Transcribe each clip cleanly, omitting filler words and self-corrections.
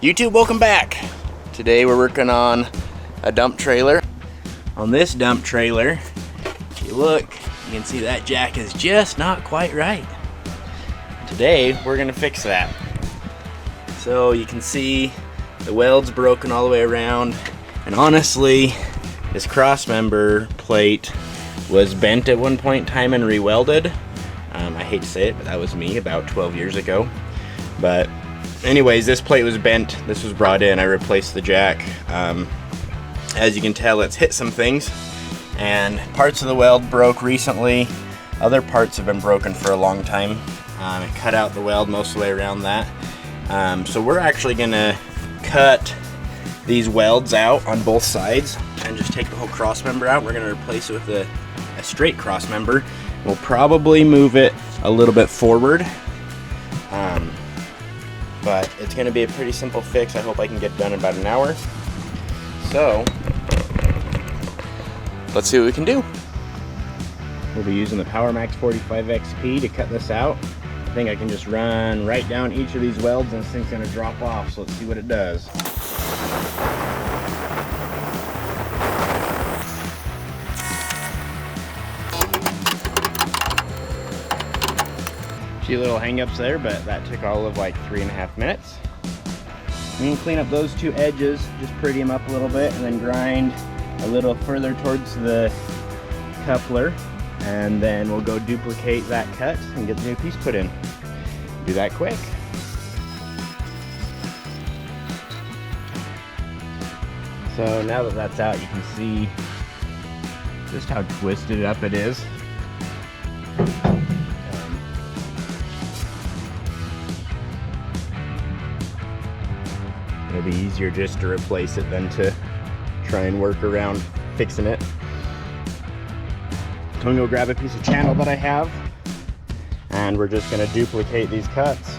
YouTube, welcome back. Today we're working on a dump trailer. On this dump trailer, if you look, you can see that jack is just not quite right. Today we're gonna fix that. So you can see the weld's broken all the way around, and honestly, this cross member plate was bent at one point in time and re-welded. I hate to say it, but that was me about 12 years ago. But anyways, this plate was bent. This was brought in. I replaced the jack. As you can tell, it's hit some things, and parts of the weld broke recently. Other parts have been broken for a long time. I cut out the weld most of the way around that. So we're actually gonna cut these welds out on both sides and just take the whole cross member out. We're gonna replace it with a straight cross member. We'll probably move it a little bit forward, but it's gonna be a pretty simple fix. I hope I can get it done in about an hour. So let's see what we can do. We'll be using the PowerMax 45 XP to cut this out. I think I can just run right down each of these welds and this thing's gonna drop off, so let's see what it does. Few little hang-ups there, but that took all of like 3.5 minutes. We can clean up those two edges, just pretty them up a little bit, and then grind a little further towards the coupler, and then we'll go duplicate that cut and get the new piece put in. Do that quick. So now that that's out, you can see just how twisted up it is. It'll be easier just to replace it than to try and work around fixing it. So I'm gonna go grab a piece of channel that I have, and we're just gonna duplicate these cuts.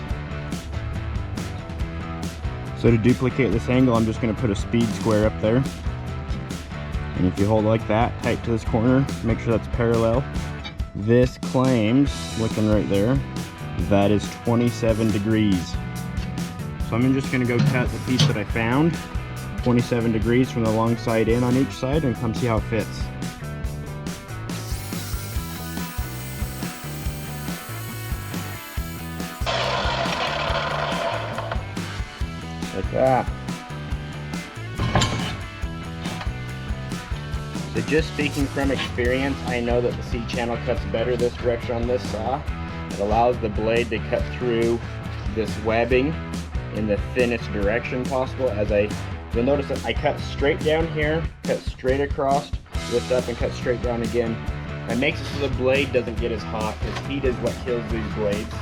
So to duplicate this angle, I'm just gonna put a speed square up there. And if you hold like that, tight to this corner, make sure that's parallel. This claims, looking right there, that is 27 degrees. So I'm just gonna go cut the piece that I found, 27 degrees from the long side in on each side, and come see how it fits. Like that. So just speaking from experience, I know that the C-channel cuts better this direction on this saw. It allows the blade to cut through this webbing in the thinnest direction possible. You'll notice that I cut straight down here, cut straight across, lift up and cut straight down again. That makes it so the blade doesn't get as hot, because heat is what kills these blades.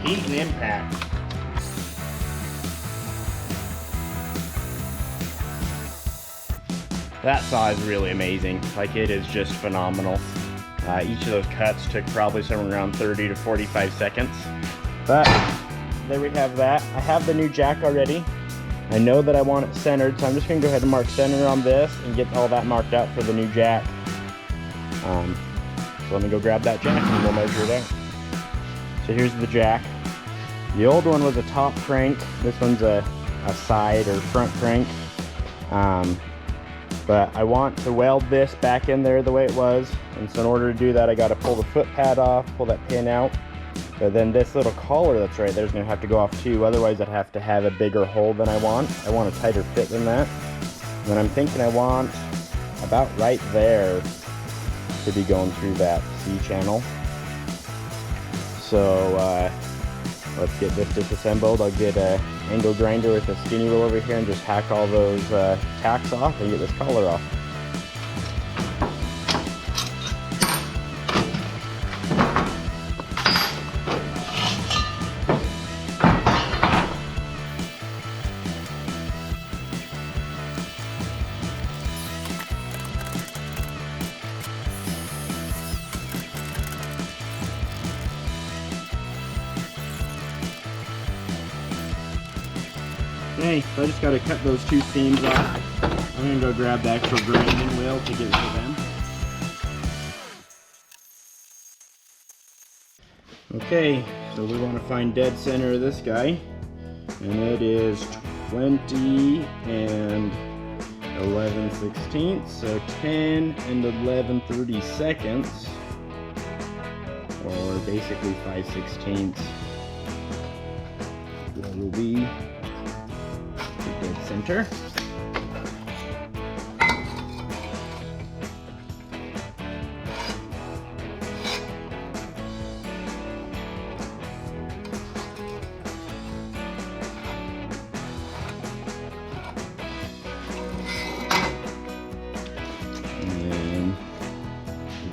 Heat and impact. That saw is really amazing. Like, it is just phenomenal. Each of those cuts took probably somewhere around 30 to 45 seconds. But there we have that. I have the new jack already. I know that I want it centered, so I'm just gonna go ahead and mark center on this and get all that marked out for the new jack. So let me go grab that jack and we'll measure it out. So here's the jack. The old one was a top crank. This one's a side or front crank. But I want to weld this back in there the way it was. And so in order to do that, I gotta pull the foot pad off, pull that pin out. But then this little collar that's right there is going to have to go off too, otherwise I'd have to have a bigger hole than I want. I want a tighter fit than that. And then I'm thinking I want about right there to be going through that C-channel. So let's get this disassembled. I'll get an angle grinder with a skinny wheel over here and just hack all those tacks off and get this collar off. Okay, so I just got to cut those two seams off. I'm going to go grab the actual grinding wheel to get to them. Okay, so we want to find dead center of this guy, and it is 20 and 11/16, so 10 and 11/32, or basically 5/16. That will be the dead center.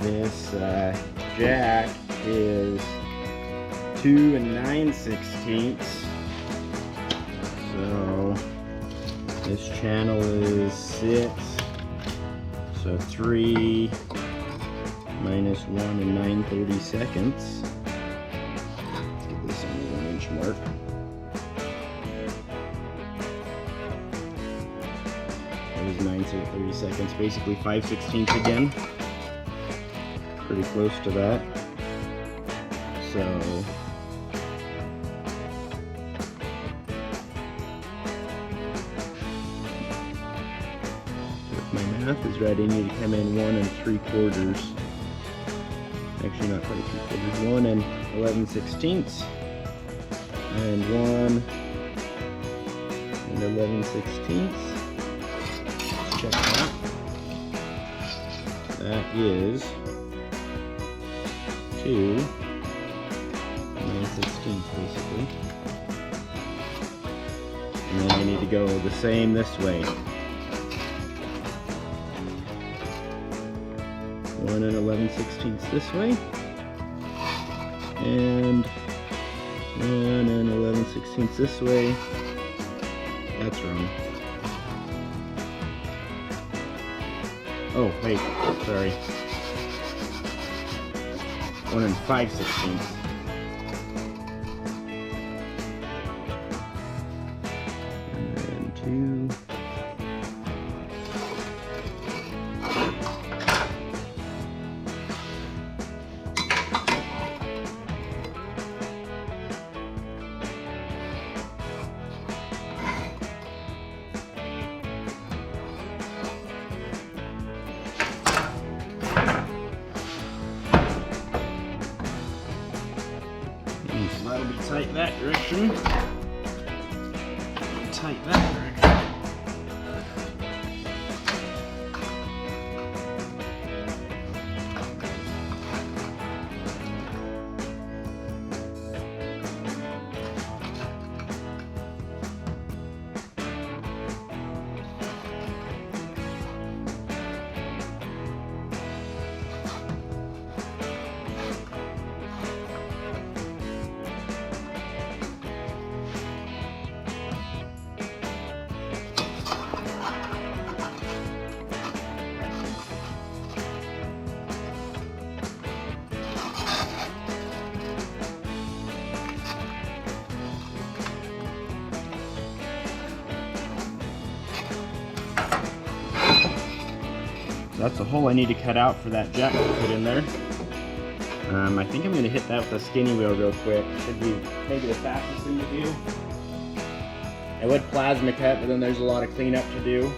This jack is 2 and 9/16, so this channel is 6, so 3 minus 1 and 9/32. Let's get this on the 1-inch mark. There's 9/32, basically 5/16 again. Pretty close to that. So if my math is right, I need to come in 1 3/4. Actually, not quite 3/4. 1 and 11/16, and 1 and 11/16. Let's check that. That is 2 9/16 basically. And then I need to go the same this way. 1 and 11/16 this way. And 1 and 11/16 this way. That's wrong. Oh, wait, sorry. 1 and 5/16. And then 2. So that'll be tight that direction. Tight that direction. That's the hole I need to cut out for that jack to put in there. I think I'm going to hit that with a skinny wheel real quick. Should be maybe the fastest thing to do. I would plasma cut, but then there's a lot of cleanup to do.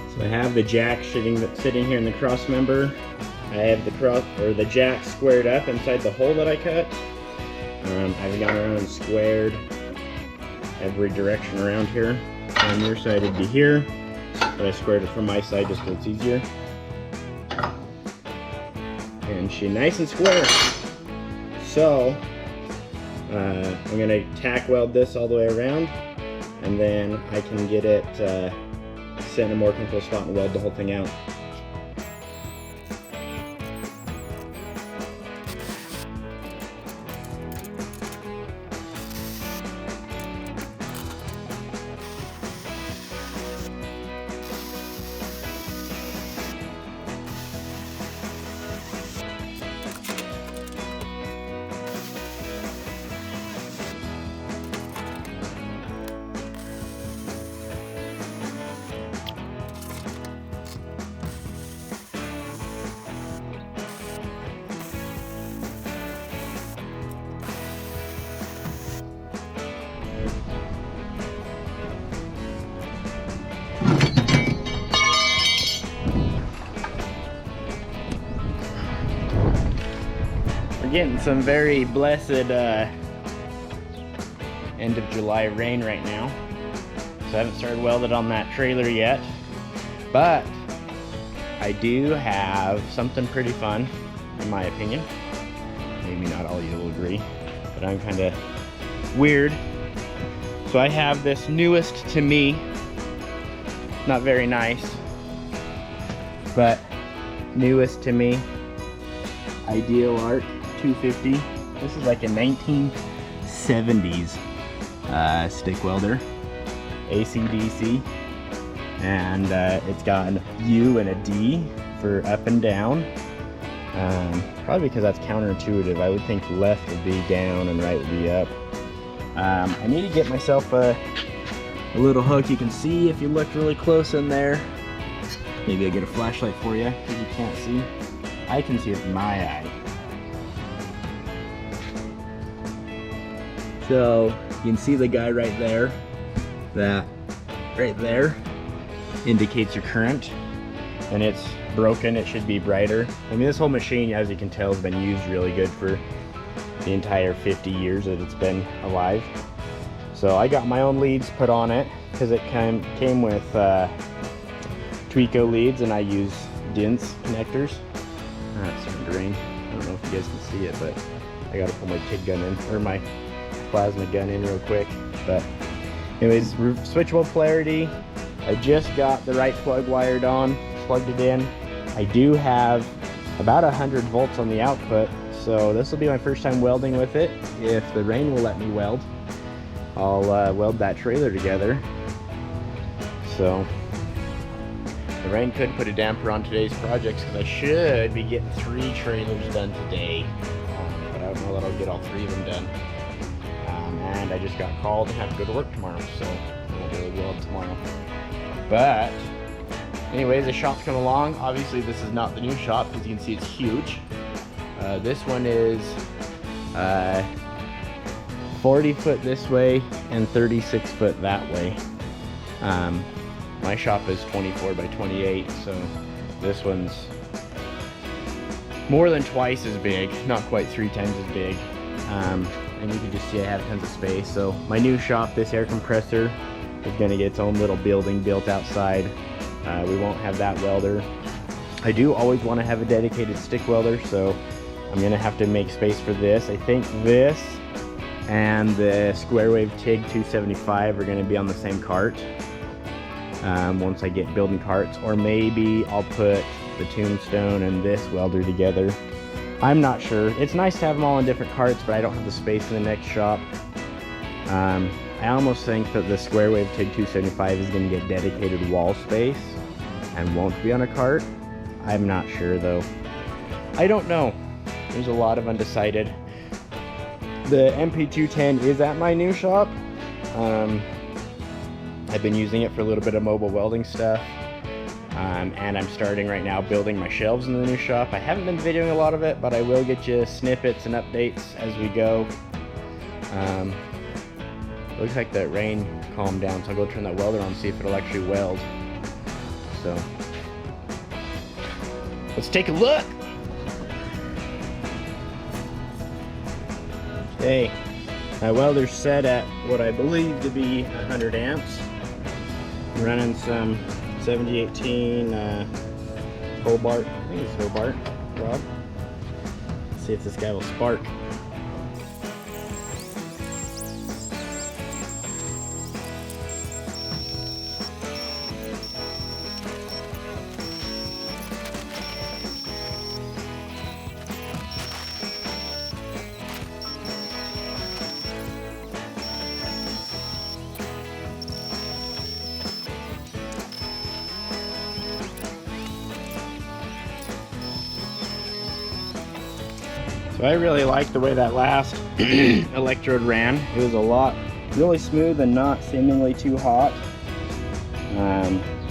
So I have the jack sitting here in the cross member. I have the jack squared up inside the hole that I cut. I've gone around and squared every direction around here. On your side it'd be here, but I squared it from my side just so it's easier. And she's nice and square. So I'm gonna tack weld this all the way around, and then I can get it set in a more comfortable spot and weld the whole thing out. getting some very blessed end of July rain right now. So I haven't started welded on that trailer yet. But I do have something pretty fun, in my opinion. Maybe not all you will agree, but I'm kind of weird. So I have this newest to me, not very nice, but newest to me, Ideal Arc 250. This is like a 1970s stick welder, AC/DC, and it's got an U and a D for up and down. Probably because that's counterintuitive. I would think left would be down and right would be up. I need to get myself a little hook. You can see if you look really close in there. Maybe I'll get a flashlight for you because you can't see. I can see with my eye. So you can see the guy right there. That right there indicates your current, and it's broken. It should be brighter. I mean, this whole machine, as you can tell, has been used really good for the entire 50 years that it's been alive. So I got my own leads put on it because it came with Tweco leads, and I use Dents connectors. It's starting to rain. I don't know if you guys can see it, but I gotta pull my TIG gun in, or my plasma gun in real quick. But anyways, switchable polarity. I just got the right plug wired on, plugged it in. I do have about 100 volts on the output, so this will be my first time welding with it. If the rain will let me weld, I'll weld that trailer together. So the rain could put a damper on today's projects because I should be getting 3 trailers done today, but I don't know that I'll get all 3 of them done. And I just got called and have to go to work tomorrow, so I'll really weld tomorrow. But anyways, the shop's come along. Obviously this is not the new shop because you can see it's huge. This one is 40 foot this way and 36 foot that way. My shop is 24 by 28, so this one's more than twice as big, not quite 3 times as big. And you can just see I have tons of space. So my new shop, this air compressor, is going to get its own little building built outside. We won't have that welder. I do always want to have a dedicated stick welder, so I'm going to have to make space for this. I think this and the Square Wave TIG 275 are going to be on the same cart once I get building carts, or maybe I'll put the tombstone and this welder together. I'm not sure. It's nice to have them all in different carts, but I don't have the space in the next shop. I almost think that the Square Wave TIG 275 is going to get dedicated wall space and won't be on a cart. I'm not sure though. I don't know. There's a lot of undecided. The MP210 is at my new shop. I've been using it for a little bit of mobile welding stuff. And I'm starting right now building my shelves in the new shop. I haven't been videoing a lot of it, but I will get you snippets and updates as we go. Looks like that rain calmed down, so I'll go turn that welder on and see if it'll actually weld. So let's take a look. Okay, my welder's set at what I believe to be 100 amps. I'm running some 7018 hobart, I think it's hobart rod. Let's see if this guy will spark. So I really like the way that last electrode ran. It was really smooth and not seemingly too hot.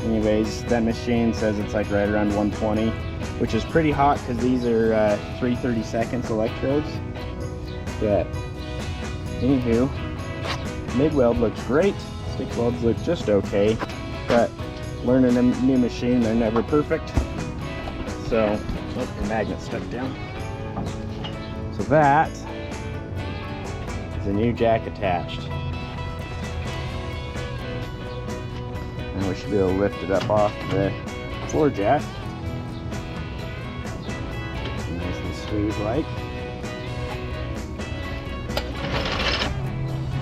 Anyways, that machine says it's like right around 120, which is pretty hot because these are 3/32 electrodes. But anywho, MIG weld looks great. Stick welds look just okay, but learning a new machine, they're never perfect. So, oh, the magnet's stuck down. So that is a new jack attached. Now we should be able to lift it up off the floor jack. Nice and smooth like.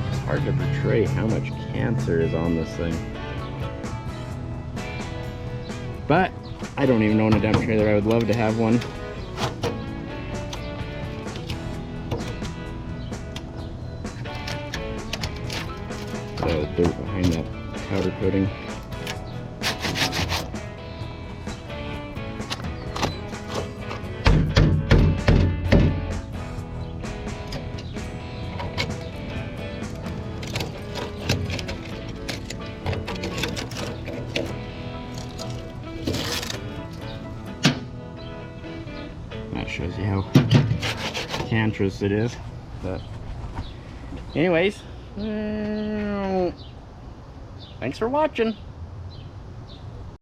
It's hard to portray how much cancer is on this thing. But I don't even own a dump trailer. I would love to have one. The dirt behind that powder coating. That shows you how cancerous it is. But anyways, thanks for watching.